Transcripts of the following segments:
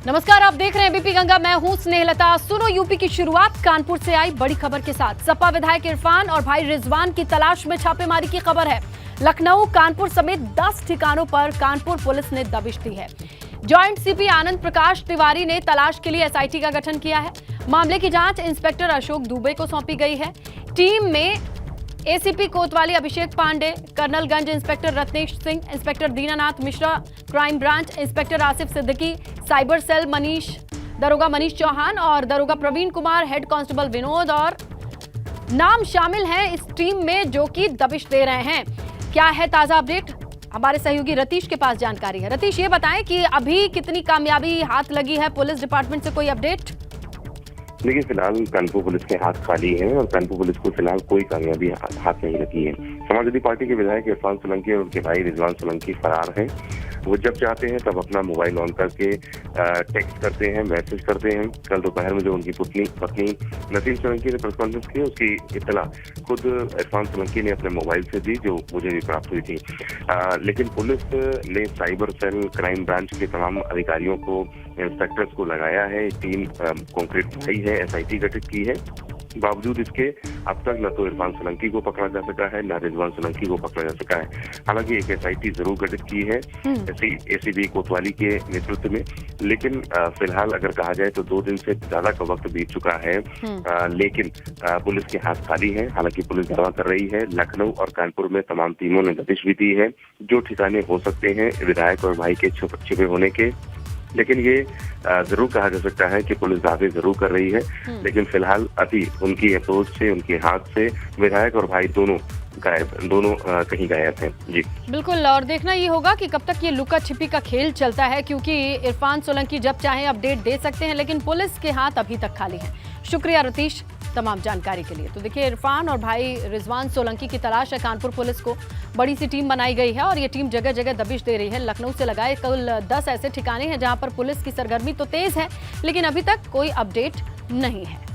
नमस्कार, आप देख रहे हैं बीपी गंगा। मैं हूं स्नेहलता। सुनो यूपी की शुरुआत कानपुर से आई बड़ी खबर के साथ। सपा विधायक इरफान और भाई रिजवान की तलाश में छापेमारी की खबर है। लखनऊ, कानपुर समेत 10 ठिकानों पर कानपुर पुलिस ने दबिश दी है। जॉइंट सीपी आनंद प्रकाश तिवारी ने तलाश के लिए एसआईटी का गठन किया है। मामले की जांच इंस्पेक्टर अशोक दुबे को सौंपी गई है। टीम में एसीपी कोतवाली Abhishek Pandey, Colonelganj inspector Ratnesh Singh, inspector Dinanath Mishra crime branch, inspector Asif Siddiqui cyber cell, दरोगा मनीष चौहान और दरोगा प्रवीण कुमार, हेड कांस्टेबल विनोद और नाम शामिल हैं इस टीम में जो कि दबिश दे रहे हैं। क्या है ताजा अपडेट? हमारे सहयोगी रतीश के पास जानकारी है। रतीश, ये बताएं कि अभी कितनी कामयाबी हाथ लगी है पुलिस डिपार्टमेंट से, कोई अपडेट? देखिए, फिलहाल कानपुर पुलिस के हाथ खाली हैं और कानपुर पुलिस को फिलहाल कोई कामयाबी हाथ नहीं लगी है। समाजवादी पार्टी के विधायक इरफान सोलंकी और उनके भाई रिजवान सोलंकी फरार हैं। वो जब चाहते हैं तब अपना मोबाइल ऑन करके टेक्स्ट करते हैं, मैसेज करते हैं। कल दोपहर में जो उनकी पत्नी नसीम सोलंकी ने प्रेस कॉन्फ्रेंस की, उसकी इत्तला खुद इरफान सोलंकी ने अपने मोबाइल से दी, जो मुझे भी प्राप्त हुई थी। लेकिन पुलिस ने साइबर सेल, क्राइम ब्रांच के तमाम अधिकारियों को, इंस्पेक्टर्स को लगाया है। टीम कॉन्क्रीट बनाई है, एसआईटी गठित की है। बावजूद इसके अब तक न तो इरफान सोलंकी को पकड़ा जा सका है, न रिजवान सोलंकी को पकड़ा जा सका है। हालांकि एक एसआईटी जरूर गठित की है एसीबी कोतवाली के नेतृत्व में, लेकिन फिलहाल अगर कहा जाए तो 2 दिन से ज्यादा का वक्त बीत चुका है। लेकिन पुलिस के हाथ खाली है। हालांकि पुलिस दावा कर रही है लखनऊ और कानपुर में तमाम टीमों ने दबिश भी दी है, जो ठिकाने हो सकते हैं विधायक और भाई के छिपे होने के। लेकिन ये जरूर कहा जा सकता है कि पुलिस दावे जरूर कर रही है, लेकिन फिलहाल अभी उनकी अप्रोच से, उनके हाथ से विधायक और भाई दोनों कहीं गायब हैं। जी बिल्कुल, और देखना ये होगा कि कब तक ये लुका छिपी का खेल चलता है, क्योंकि इरफान सोलंकी जब चाहे अपडेट दे सकते हैं, लेकिन पुलिस के हाथ अभी तक खाली हैं। शुक्रिया रतीश तमाम जानकारी के लिए। तो देखिए, इरफान और भाई रिजवान सोलंकी की तलाश है कानपुर पुलिस को। बड़ी सी टीम बनाई गई है और ये टीम जगह जगह दबिश दे रही है। लखनऊ से लगाए कुल 10 ऐसे ठिकाने हैं जहां पर पुलिस की सरगर्मी तो तेज है, लेकिन अभी तक कोई अपडेट नहीं है।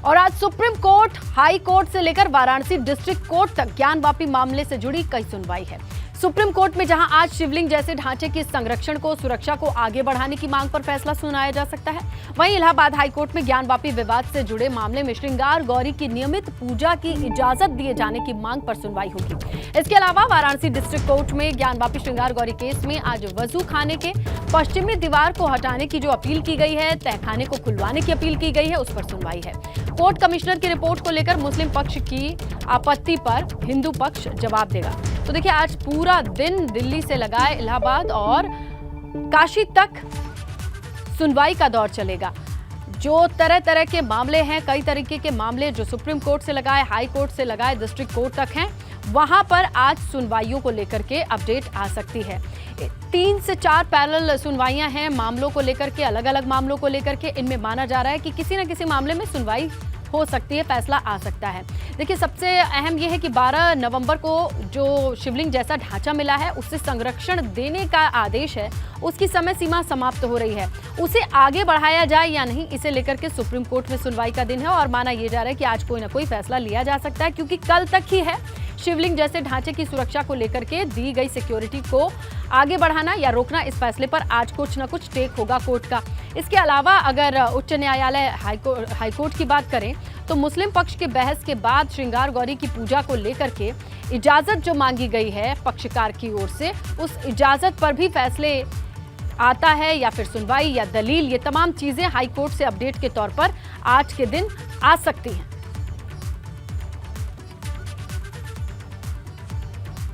और आज सुप्रीम कोर्ट, हाई कोर्ट से लेकर वाराणसी डिस्ट्रिक्ट कोर्ट तक ज्ञानवापी मामले से जुड़ी कई सुनवाई है। सुप्रीम कोर्ट में जहां आज शिवलिंग जैसे ढांचे के संरक्षण को, सुरक्षा को आगे बढ़ाने की मांग पर फैसला सुनाया जा सकता है, वहीं इलाहाबाद हाईकोर्ट में ज्ञानवापी विवाद से जुड़े मामले में श्रृंगार गौरी की नियमित पूजा की इजाजत दिए जाने की मांग पर सुनवाई होगी। इसके अलावा वाराणसी डिस्ट्रिक्ट कोर्ट में ज्ञानवापी श्रृंगार गौरी केस में आज वजू खाने के पश्चिमी दीवार को हटाने की जो अपील की गई है, तहखाने को खुलवाने की अपील की गई है, उस पर सुनवाई है। कोर्ट कमिश्नर की रिपोर्ट को लेकर मुस्लिम पक्ष की आपत्ति पर हिंदू पक्ष जवाब देगा। तो देखिए, आज पूरा दिन दिल्ली से लगाए इलाहाबाद और काशी तक सुनवाई का दौर चलेगा। जो तरह तरह के मामले हैं, कई तरीके के मामले जो सुप्रीम कोर्ट से लगाए, हाई कोर्ट से लगाए, डिस्ट्रिक्ट कोर्ट तक हैं, वहां पर आज सुनवाइयों को लेकर के अपडेट आ सकती है। 3 से 4 पैरेलल सुनवाइयां हैं मामलों को लेकर के, अलग अलग मामलों को लेकर के। इनमें माना जा रहा है कि किसी न किसी मामले में सुनवाई हो सकती है, फैसला आ सकता है। देखिए, सबसे अहम यह है कि 12 नवंबर को जो शिवलिंग जैसा ढांचा मिला है, उससे संरक्षण देने का आदेश है, उसकी समय सीमा समाप्त हो रही है। उसे आगे बढ़ाया जाए या नहीं, इसे लेकर के सुप्रीम कोर्ट में सुनवाई का दिन है और माना यह जा रहा है कि आज कोई ना कोई फैसला लिया जा सकता है, क्योंकि कल तक ही है शिवलिंग जैसे ढांचे की सुरक्षा को लेकर के दी गई सिक्योरिटी को आगे बढ़ाना या रोकना, इस फैसले पर आज कुछ न कुछ टेक होगा कोर्ट का। इसके अलावा अगर उच्च न्यायालय, हाईकोर्ट की बात करें तो मुस्लिम पक्ष के बहस के बाद श्रृंगार गौरी की पूजा को लेकर के इजाजत जो मांगी गई है पक्षकार की ओर से, उस इजाजत पर भी फैसले आता है या फिर सुनवाई या दलील, ये तमाम चीजें हाईकोर्ट से अपडेट के तौर पर आज के दिन आ सकती हैं।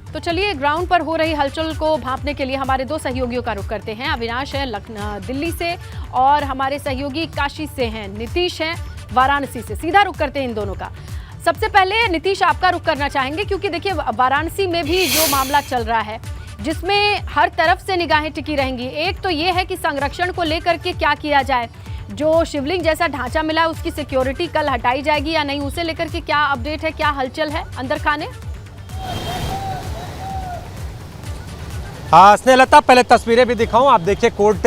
तो चलिए, ग्राउंड पर हो रही हलचल को भांपने के लिए हमारे 2 सहयोगियों का रुख करते हैं। अविनाश है दिल्ली से और हमारे सहयोगी काशी से हैं, नीतीश हैं वाराणसी से। सीधा रुख करते हैं इन दोनों का। सबसे पहले नीतीश, आपका रुख करना चाहेंगे, क्योंकि देखिए वाराणसी में भी जो मामला चल रहा है, जिसमें हर तरफ से निगाहें टिकी रहेंगी। एक तो ये है कि संरक्षण को लेकर के क्या किया जाए, जो शिवलिंग जैसा ढांचा मिला है उसकी सिक्योरिटी कल हटाई जाएगी या नहीं, उसे लेकर के क्या अपडेट है, क्या हलचल है अंदर खाने? स्नेहलता, पहले तस्वीरें भी दिखाऊं। आप देखिए, कोर्ट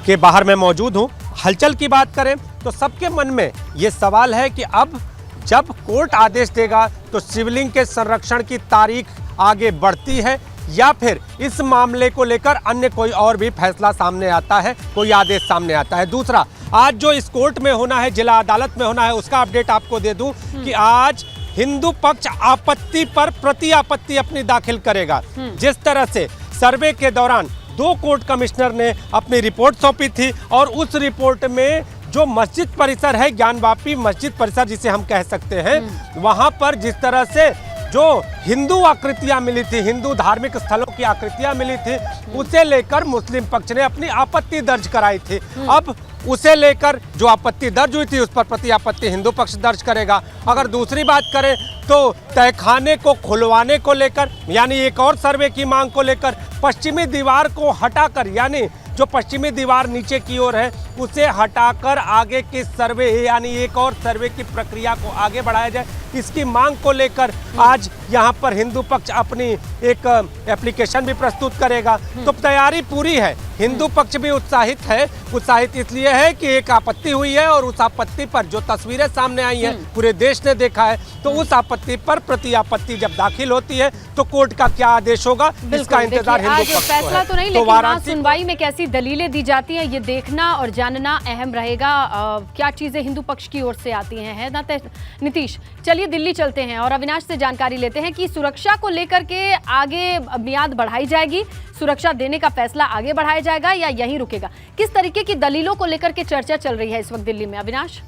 के बाहर मैं मौजूद हूं। हलचल की बात करें तो सबके मन में ये सवाल है कि अब जब कोर्ट आदेश देगा तो शिवलिंग के संरक्षण की तारीख आगे बढ़ती है या फिर इस मामले को लेकर अन्य कोई और भी फैसला सामने आता है, कोई आदेश सामने आता है। दूसरा, आज जो इस कोर्ट में होना है, जिला अदालत में होना है, उसका अपडेट आपको दे दूं कि आज हिंदू पक्ष आपत्ति पर प्रति आपत्ति अपनी दाखिल करेगा। जिस तरह से सर्वे के दौरान 2 कोर्ट कमिश्नर ने अपनी रिपोर्ट सौंपी थी और उस रिपोर्ट में जो मस्जिद परिसर है, ज्ञानवापी मस्जिद परिसर जिसे हम कह सकते हैं, वहां पर जिस तरह से जो हिंदू आकृतियां मिली थी, हिंदू धार्मिक स्थलों की आकृतियां मिली थी, उसे लेकर मुस्लिम पक्ष ने अपनी आपत्ति दर्ज कराई थी। अब उसे लेकर जो आपत्ति दर्ज हुई थी उस पर प्रति आपत्ति हिंदू पक्ष दर्ज करेगा। अगर दूसरी बात करें तो तहखाने को खुलवाने को लेकर, यानी एक और सर्वे की मांग को लेकर, पश्चिमी दीवार को हटाकर, यानी जो पश्चिमी दीवार नीचे की ओर है उसे हटाकर आगे की सर्वे, यानी एक और सर्वे की प्रक्रिया को आगे बढ़ाया जाए, इसकी मांग को लेकर आज यहाँ पर हिंदू पक्ष अपनी एक एप्लीकेशन भी प्रस्तुत करेगा। तो तैयारी पूरी है। हिंदू पक्ष भी उत्साहित है। उत्साहित इसलिए है कि एक आपत्ति हुई है और उस आपत्ति पर जो तस्वीरें सामने आई हैं पूरे देश ने देखा है, तो उस आपत्ति पर प्रति आपत्ति जब दाखिल होती है तो कोर्ट का क्या आदेश होगा, इसका इंतजार हिंदू पक्ष को है। फैसला तो नहीं, लेकिन वहाँ सुनवाई में कैसी दलीलें दी जाती हैं ये देखना और जानना अहम रहेगा। क्या चीजें हिंदू पक्ष की ओर से आती हैं, है ना नीतीश? चलिए दिल्ली चलते हैं और अविनाश से जानकारी लेते हैं कि सुरक्षा को लेकर के आगे मियाद बढ़ाई जाएगी, सुरक्षा देने का फैसला आगे बढ़ाया जाएगा या यहीं रुकेगा? किस तरीके की दलीलों को लेकर के चर्चा चल रही है इस वक्त दिल्ली में, अविनाश?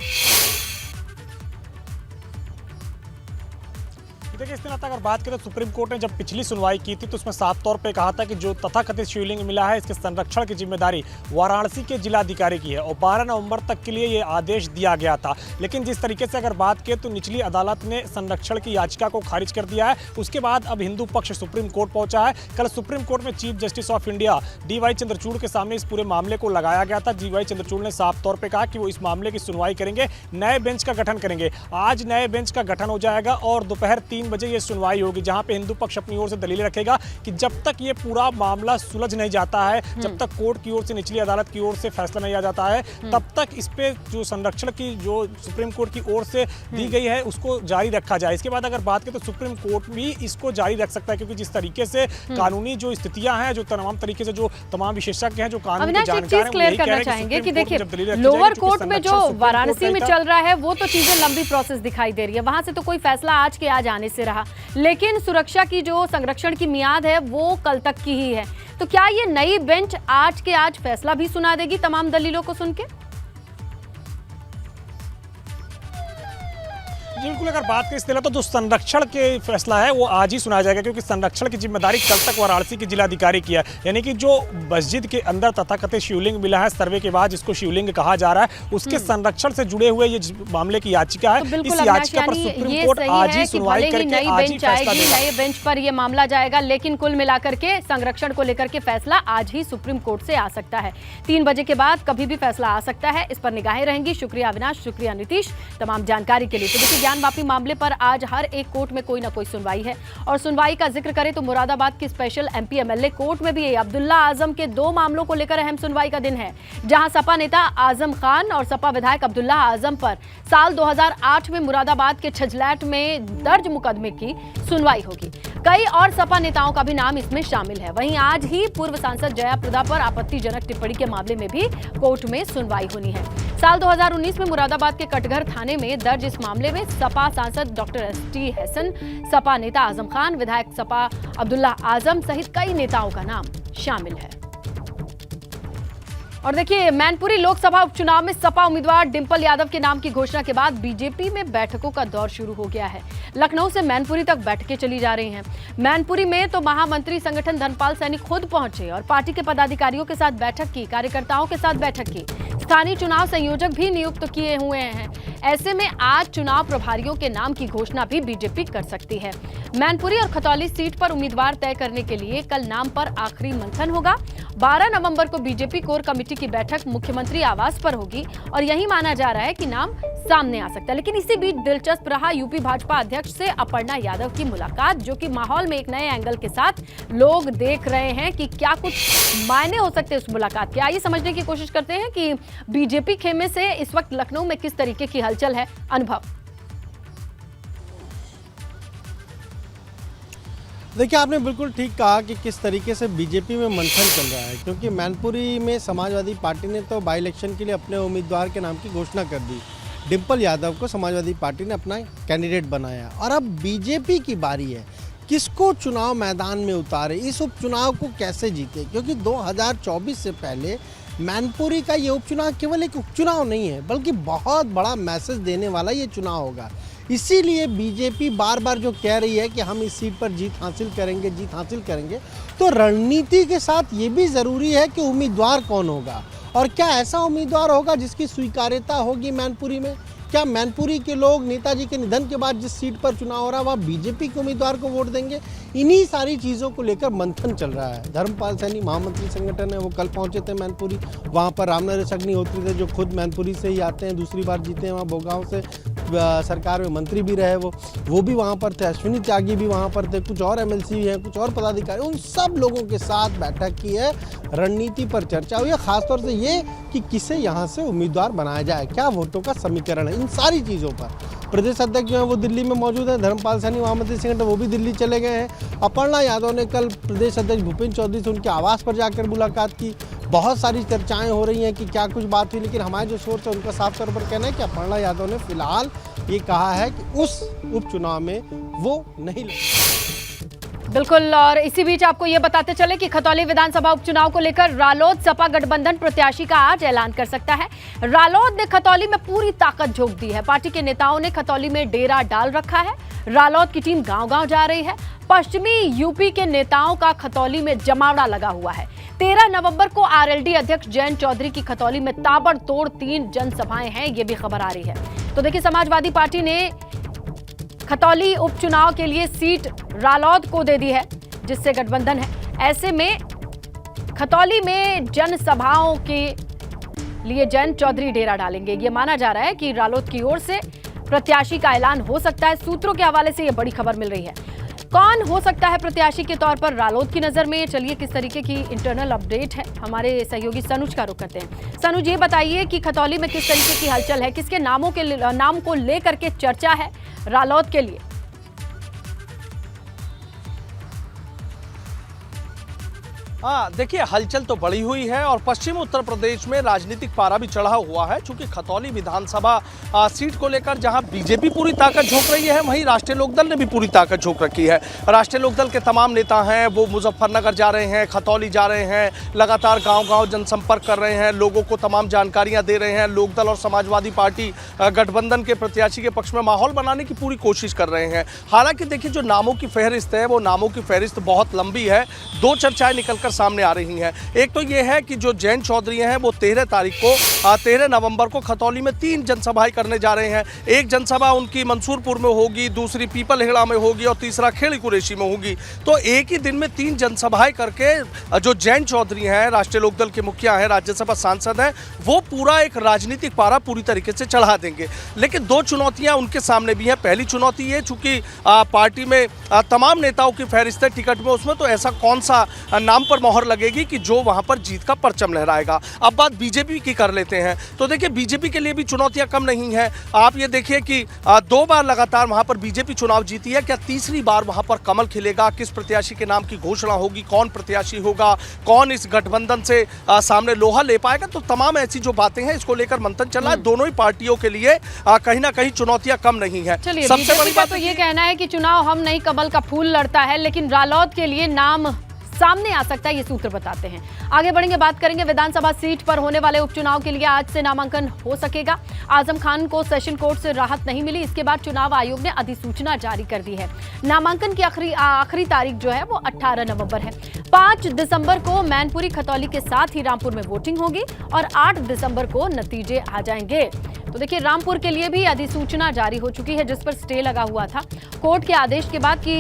देखिए, इस दिन अगर बात करें तो सुप्रीम कोर्ट ने जब पिछली सुनवाई की थी तो उसमें साफ तौर पे कहा था कि जो तथाकथित शिवलिंग मिला है इसके संरक्षण की जिम्मेदारी वाराणसी के जिलाधिकारी की है और 12 नवंबर तक के लिए ये आदेश दिया गया था। लेकिन जिस तरीके से अगर बात करें तो निचली अदालत ने संरक्षण की याचिका को खारिज कर दिया है। उसके बाद अब हिंदू पक्ष सुप्रीम कोर्ट पहुंचा है। कल सुप्रीम कोर्ट में chief justice of India DY Chandrachud के सामने इस पूरे मामले को लगाया गया था। DY चंद्रचूड़ ने साफ तौर पर कहा कि वो इस मामले की सुनवाई करेंगे, नए बेंच का गठन करेंगे। आज नए बेंच का गठन हो जाएगा और दोपहर 3 बजे ये सुनवाई होगी, जहां पे हिंदू पक्ष अपनी ओर से दलील रखेगा कि जब तक ये पूरा मामला सुलझ नहीं जाता है, जब तक कोर्ट की ओर से, निचली अदालत की ओर से फैसला नहीं आ जाता है, तब तक इस पे जो संरक्षण की जो सुप्रीम कोर्ट की ओर से दी गई है उसको जारी रखा जाए। इसके बाद अगर बात करें तो सुप्रीम कोर्ट भी इसको जारी रख सकता है, क्योंकि जिस तरीके से कानूनी जो स्थितियां हैं, जो तमाम तरीके से जो तमाम विशेषज्ञ हैं, जो कानून के जानकार हैं, क्लियर करना चाहेंगे कि देखिए लोअर कोर्ट में जो वाराणसी में चल रहा है वो तो चीजें लंबी प्रोसेस दिखाई दे रही है, वहां से तो कोई फैसला आज के आज आने से रहा, लेकिन सुरक्षा की जो संरक्षण की मियाद है वो कल तक की ही है। तो क्या ये नई बेंच आज के आज फैसला भी सुना देगी तमाम दलीलों को सुन के? बिल्कुल, अगर बात करें इस तरह तो जो संरक्षण के फैसला है वो आज ही सुनाया जाएगा, क्योंकि संरक्षण की जिम्मेदारी कल तक वाराणसी के जिलाधिकारी की है। यानी कि जो मस्जिद के अंदर तथाकथित शिवलिंग मिला है सर्वे के बाद, जिसको शिवलिंग कहा जा रहा है, उसके संरक्षण से जुड़े हुए ये मामले की याचिका है। तो इस याचिका पर सुप्रीम कोर्ट आज ही सुनवाई करके आज ही फैसला देगा। नए बेंच पर ये मामला जाएगा, लेकिन कुल मिलाकर के संरक्षण को लेकर के फैसला आज ही सुप्रीम कोर्ट से आ सकता है। 3 बजे के बाद कभी भी फैसला आ सकता है, इस पर निगाहें रहेंगी। शुक्रिया अविनाश, शुक्रिया नीतीश तमाम जानकारी के लिए। तो देखिए, ज्ञानवापी मामले पर आज हर एक कोर्ट में कोई ना कोई सुनवाई है, और सुनवाई का जिक्र करें तो मुरादाबाद की स्पेशल MP MLA कोर्ट में भी अब्दुल्ला आजम के 2 मामलों को लेकर अहम सुनवाई का दिन है, जहां सपा नेता आजम खान और सपा विधायक अब्दुल्ला आजम पर साल 2008 में मुरादाबाद के छजलैट में दर्ज मुकदमे की सुनवाई होगी। कई और सपा नेताओं का भी नाम इसमें शामिल है। वहीं आज ही पूर्व सांसद जया प्रदा पर आपत्तिजनक टिप्पणी के मामले में भी कोर्ट में सुनवाई होनी है। साल 2019 में मुरादाबाद के कटघर थाने में दर्ज इस मामले में सपा सांसद डॉक्टर ST हसन, सपा नेता आजम खान, विधायक सपा अब्दुल्ला आजम सहित कई नेताओं का नाम शामिल है। और देखिए, मैनपुरी लोकसभा उपचुनाव में सपा उम्मीदवार डिंपल यादव के नाम की घोषणा के बाद बीजेपी में बैठकों का दौर शुरू हो गया है। लखनऊ से मैनपुरी तक बैठकें चली जा रही हैं। मैनपुरी में तो महामंत्री संगठन धनपाल सैनी खुद पहुंचे और पार्टी के पदाधिकारियों के साथ बैठक की, कार्यकर्ताओं के साथ बैठक की। स्थानीय चुनाव संयोजक भी नियुक्त किए हुए हैं। ऐसे में आज चुनाव प्रभारियों के नाम की घोषणा भी बीजेपी कर सकती है। मैनपुरी और खतौली सीट पर उम्मीदवार तय करने के लिए कल नाम पर आखिरी मंथन होगा। 12 नवंबर को बीजेपी कोर कमेटी की बैठक मुख्यमंत्री आवास पर होगी और यही माना जा रहा है कि नाम सामने आ सकता है। लेकिन इसी बीच दिलचस्प रहा यूपी भाजपा अध्यक्ष से अपर्णा यादव की मुलाकात, जो कि माहौल में एक नए एंगल के साथ लोग देख रहे हैं कि क्या कुछ मायने हो सकते हैं उस मुलाकात के। आइए समझने की कोशिश करते हैं कि बीजेपी खेमे से इस वक्त लखनऊ में किस तरीके की हलचल है। अनुभव। देखिए, आपने बिल्कुल ठीक कहा कि किस तरीके से बीजेपी में मंथन चल रहा है, क्योंकि मैनपुरी में समाजवादी पार्टी ने तो बाई इलेक्शन के लिए अपने उम्मीदवार के नाम की घोषणा कर दी। डिम्पल यादव को समाजवादी पार्टी ने अपना कैंडिडेट बनाया और अब बीजेपी की बारी है किसको चुनाव मैदान में उतारे, इस उपचुनाव को कैसे जीते, क्योंकि 2024 से पहले मैनपुरी का ये उपचुनाव केवल एक उपचुनाव नहीं है बल्कि बहुत बड़ा मैसेज देने वाला ये चुनाव होगा। इसीलिए बीजेपी बार बार जो कह रही है कि हम इस सीट पर जीत हासिल करेंगे, तो रणनीति के साथ ये भी ज़रूरी है कि उम्मीदवार कौन होगा और क्या ऐसा उम्मीदवार होगा जिसकी स्वीकार्यता होगी मैनपुरी में। क्या मैनपुरी के लोग नेताजी के निधन के बाद जिस सीट पर चुनाव हो रहा है वहाँ बीजेपी के उम्मीदवार को वोट देंगे। इन्हीं सारी चीज़ों को लेकर मंथन चल रहा है। धर्मपाल सैनी महामंत्री संगठन है, वो कल पहुंचे थे मैनपुरी। वहाँ पर रामनरेश अग्निहोत्री थे जो खुद मैनपुरी से ही आते हैं, दूसरी बार जीते हैं वहाँ बोगांव से, सरकार में मंत्री भी रहे वो भी वहाँ पर थे। अश्विनी त्यागी भी वहाँ पर थे, कुछ और एमएलसी हैं, कुछ और पदाधिकारी, उन सब लोगों के साथ बैठक की है, रणनीति पर चर्चा हुई है, खासतौर से ये कि किसे यहाँ से उम्मीदवार बनाया जाए, क्या वोटों का समीकरण है, इन सारी चीज़ों पर। प्रदेश अध्यक्ष जो है वो दिल्ली में मौजूद हैं, धर्मपाल सैनी महामंत्री संगठन वो भी दिल्ली चले गए हैं। अपर्णा यादव ने कल प्रदेश अध्यक्ष भूपेंद्र चौधरी से उनके आवास पर जाकर मुलाकात की। बहुत सारी चर्चाएं हो रही हैं कि क्या कुछ बात हुई, लेकिन हमारे जो सोर्स है उनका साफ तौर पर कहना है कि अपर्णा यादव ने फिलहाल ये कहा है कि उस उपचुनाव में वो नहीं बिल्कुल। और इसी बीच आपको ये बताते चले कि खतौली विधानसभा उपचुनाव को लेकर रालोद सपा गठबंधन प्रत्याशी का आज ऐलान कर सकता है। रालोद ने खतौली में पूरी ताकत झोंक दी है। पार्टी के नेताओं ने खतौली में डेरा डाल रखा है। रालोद की टीम गांव-गांव जा रही है। पश्चिमी यूपी के नेताओं का खतौली में जमावड़ा लगा हुआ है। 13 नवंबर को आरएलडी अध्यक्ष जयंत चौधरी की खतौली में ताबड़तोड़ 3 जनसभाएं हैं, ये भी खबर आ रही है। तो देखिए, समाजवादी पार्टी ने खतौली उपचुनाव के लिए सीट रालोद को दे दी है, जिससे गठबंधन है। ऐसे में खतौली में जनसभाओं के लिए जयंत चौधरी डेरा डालेंगे। ये माना जा रहा है कि रालोद की ओर से प्रत्याशी का ऐलान हो सकता है। सूत्रों के हवाले से ये बड़ी खबर मिल रही है। कौन हो सकता है प्रत्याशी के तौर पर रालोद की नजर में? चलिए, किस तरीके की इंटरनल अपडेट है, हमारे सहयोगी सनुज का रुख करते हैं। सनुज, ये बताइए कि खतौली में किस तरीके की हलचल है, किसके नाम को लेकर के चर्चा है रालोद के लिए? हाँ, देखिए, हलचल तो बढ़ी हुई है और पश्चिम उत्तर प्रदेश में राजनीतिक पारा भी चढ़ा हुआ है। चूंकि खतौली विधानसभा सीट को लेकर जहां बीजेपी पूरी ताकत झोंक रही है, वहीं राष्ट्रीय लोकदल ने भी पूरी ताकत झोंक रखी है। राष्ट्रीय लोकदल के तमाम नेता हैं वो मुजफ्फरनगर जा रहे हैं, खतौली जा रहे हैं, लगातार गांव-गांव जनसंपर्क कर रहे हैं, लोगों को तमाम जानकारियां दे रहे हैं। लोकदल और समाजवादी पार्टी गठबंधन के प्रत्याशी के पक्ष में माहौल बनाने की पूरी कोशिश कर रहे हैं। हालांकि देखिए, जो नामों की फहरिस्त है वो नामों की फहरिस्त बहुत लंबी है। 2 चर्चाएं निकलकर सामने आ रही हैं। एक तो ये है कि जो जयंत चौधरी हैं वो 13 नवंबर को खतौली में 3 जनसभाएं करने जा रहे हैं। एक जनसभा उनकी मंसूरपुर में होगी, दूसरी पीपलहेड़ा में होगी और तीसरा खेड़ी कुरैशी में होगी। तो एक ही दिन में 3 जनसभाएं करके जो जयंत चौधरी हैं, राष्ट्रीय लोकदल के मुखिया हैं, राज्यसभा सांसद हैं, वो पूरा एक राजनीतिक पारा पूरी तरीके से चढ़ा देंगे। लेकिन 2 चुनौतियां उनके सामने भी हैं। पहली चुनौती ये, चूंकि पार्टी में तमाम नेताओं की फहरिस्त है टिकट में, उसमें तो ऐसा कौन सा नाम पर मोहर लगेगी कि जो वहां पर जीत का परचम लहराएगा। अब बात बीजेपी की कर लेते हैं। तो देखिए, बीजेपी के लिए भी चुनौतियां कम नहीं है। आप ये देखिए कि 2 बार लगातार वहां पर बीजेपी चुनाव जीती है। क्या तीसरी बार वहां पर कमल खिलेगा? किस प्रत्याशी के नाम की घोषणा होगी? कौन प्रत्याशी होगा? कौन इस गठबंधन से सामने लोहा ले पाएगा? तो तमाम ऐसी जो बातें हैं, इसको लेकर मंथन चल रहा है। दोनों ही पार्टियों के लिए कहीं ना कहीं चुनौतियां कम नहीं है। सबसे बड़ी बात तो ये कहना है कि चुनाव हम नहीं, कमल का फूल लड़ता है, लेकिन रालोद के लिए नाम सामने आ सकता है, ये सूत्र बताते हैं। आगे बढ़ेंगे, बात करेंगे विधानसभा सीट पर होने वाले उपचुनाव के लिए आज से नामांकन हो सकेगा। आजम खान को सेशन कोर्ट से राहत नहीं मिली, इसके बाद चुनाव आयोग ने अधिसूचना जारी कर दी है। नामांकन की आखिरी तारीख जो है वो 18 नवंबर है। 5 दिसंबर को मैनपुरी खतौली के साथ ही रामपुर में वोटिंग होगी और 8 दिसंबर को नतीजे आ जाएंगे। तो देखिए, रामपुर के लिए भी अधिसूचना जारी हो चुकी है, जिस पर स्टे लगा हुआ था कोर्ट के आदेश के बाद कि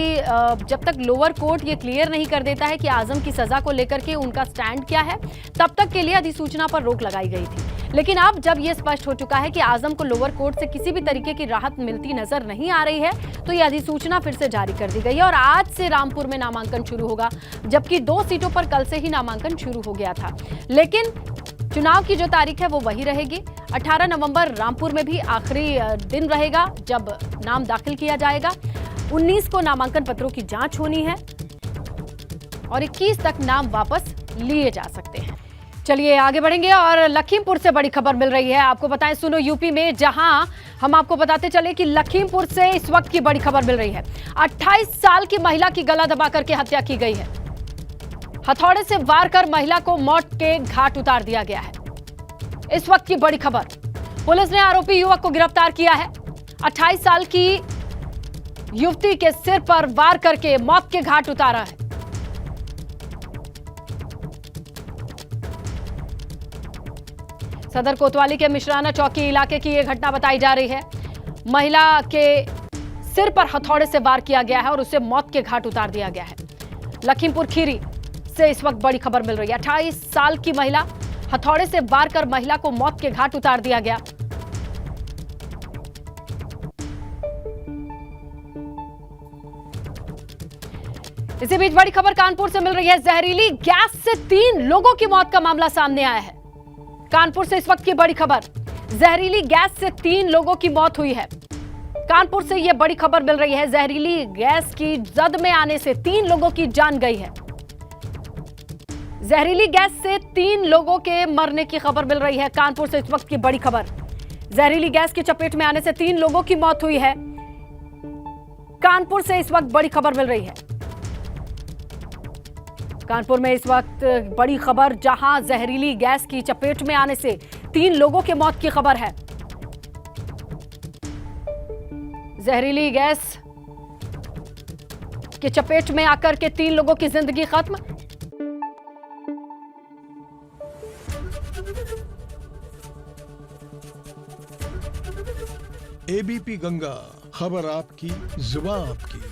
जब तक लोअर कोर्ट ये क्लियर नहीं कर देता है कि आजम की सजा को लेकर के उनका स्टैंड क्या है, तब तक के लिए अधिसूचना पर रोक लगाई गई थी। लेकिन अब जब ये स्पष्ट हो चुका है कि आजम को लोअर कोर्ट से किसी भी तरीके की राहत मिलती नजर नहीं आ रही है, तो ये अधिसूचना फिर से जारी कर दी गई है और आज से रामपुर में नामांकन शुरू होगा, जबकि 2 सीटों पर कल से ही नामांकन शुरू हो गया था। लेकिन चुनाव की जो तारीख है वो वही रहेगी। 18 नवंबर रामपुर में भी आखिरी दिन रहेगा जब नाम दाखिल किया जाएगा। 19 को नामांकन पत्रों की जांच होनी है। और 21 तक नाम वापस लिए जा सकते हैं। चलिए आगे बढ़ेंगे और लखीमपुर से बड़ी खबर मिल रही है। आपको बताएं, सुनो यूपी में, जहां हम आपको बताते चले कि लखीमपुर से इस वक्त की बड़ी खबर मिल रही है। 28 साल की महिला की गला दबा करके हत्या की गई है। हथौड़े से वार कर महिला को मौत के घाट उतार दिया गया है। इस वक्त की बड़ी खबर, पुलिस ने आरोपी युवक को गिरफ्तार किया है। 28 साल की युवती के सिर पर वार करके मौत के घाट उतारा है। सदर कोतवाली के मिश्राना चौकी इलाके की यह घटना बताई जा रही है। महिला के सिर पर हथौड़े से वार किया गया है और उसे मौत के घाट उतार दिया गया है। लखीमपुर खीरी से इस वक्त बड़ी खबर मिल रही है। 28 साल की महिला, हथौड़े से वार कर महिला को मौत के घाट उतार दिया गया। इसी बीच बड़ी खबर कानपुर से मिल रही है। जहरीली गैस से 3 लोगों की मौत का मामला सामने आया है। कानपुर से इस वक्त की बड़ी खबर, जहरीली गैस से 3 लोगों की मौत हुई है। कानपुर से यह बड़ी खबर मिल रही है। जहरीली गैस की जद में आने से 3 लोगों की जान गई है। जहरीली गैस से 3 लोगों के मरने की खबर मिल रही है। कानपुर से इस वक्त की बड़ी खबर, जहरीली गैस की चपेट में आने से 3 लोगों की मौत हुई है। कानपुर से इस वक्त बड़ी खबर मिल रही है। कानपुर में इस वक्त बड़ी खबर, जहां जहरीली गैस की चपेट में आने से 3 लोगों की मौत की खबर है। जहरीली गैस की चपेट में आकर के 3 लोगों की जिंदगी खत्म। एबीपी गंगा, खबर आपकी, जुबान आपकी।